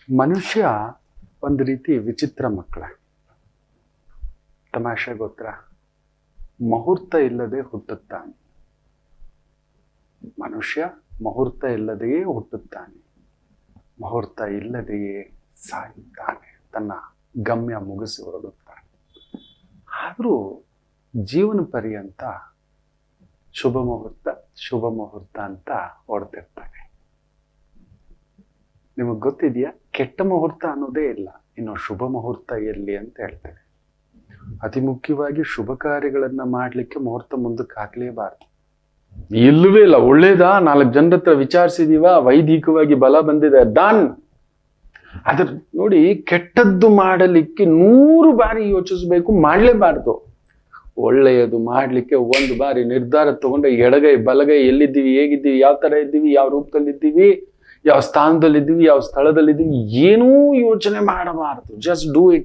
ಮನುಷ್ಯ ಒಂದು ರೀತಿ ವಿಚಿತ್ರ ಮಕ್ಕಳೇ. ತಮಾಷೆ ಗೊತ್ತಾ? ಮುಹೂರ್ತ ಇಲ್ಲದೆ ಹುಟ್ಟುತ್ತಾನೆ ಮನುಷ್ಯ. ಮುಹೂರ್ತ ಇಲ್ಲದೆಯೇ ಹುಟ್ಟುತ್ತಾನೆ, ಮುಹೂರ್ತ ಇಲ್ಲದೆಯೇ ಸಾಯುತ್ತಾನೆ, ತನ್ನ ಗಮ್ಯ ಮುಗಿಸಿ ಹೊರಡುತ್ತಾನೆ. ಆದರೂ ಜೀವನ ಪರ್ಯಂತ ಶುಭ ಮುಹೂರ್ತ ಅಂತ ಹೊಡ್ತಿರ್ತಾನೆ. ನಿಮಗೆ ಗೊತ್ತಿದೆಯಾ, ಕೆಟ್ಟ ಮುಹೂರ್ತ ಅನ್ನೋದೇ ಇಲ್ಲ, ಇನ್ನು ಶುಭ ಮುಹೂರ್ತ ಎಲ್ಲಿ ಅಂತ ಹೇಳ್ತೇವೆ. ಅತಿ ಮುಖ್ಯವಾಗಿ ಶುಭ ಕಾರ್ಯಗಳನ್ನ ಮಾಡ್ಲಿಕ್ಕೆ ಮುಹೂರ್ತ ಮುಂದಕ್ಕೆ ಹಾಕ್ಲೇಬಾರ್ದು. ಇಲ್ಲವೇ ಇಲ್ಲ. ಒಳ್ಳೇದಾ, 4 ಜನರ ಹತ್ರ ವಿಚಾರಿಸಿದೀವ, ವೈದಿಕವಾಗಿ ಬಲ ಬಂದಿದೆ, ಡನ್. ಅದ್ರ ನೋಡಿ, ಕೆಟ್ಟದ್ದು ಮಾಡಲಿಕ್ಕೆ 100 ಬಾರಿ ಯೋಚಿಸ್ಬೇಕು, ಮಾಡ್ಲೇಬಾರ್ದು. ಒಳ್ಳೆಯದು ಮಾಡ್ಲಿಕ್ಕೆ 1 ಬಾರಿ ನಿರ್ಧಾರ ತಗೊಂಡ್ರೆ ಎಡಗೈ ಬಲಗೈ ಎಲ್ಲಿದ್ದೀವಿ, ಹೇಗಿದ್ದೀವಿ, ಯಾವ ತರ ಇದ್ದೀವಿ, ಯಾವ ರೂಪದಲ್ಲಿದ್ದೀವಿ, ಯಾವ ಸ್ಥಾನದಲ್ಲಿದ್ದೀವಿ, ಯಾವ ಸ್ಥಳದಲ್ಲಿದ್ದೀವಿ, ಏನೂ ಯೋಚನೆ ಮಾಡಬಾರದು. Just do it.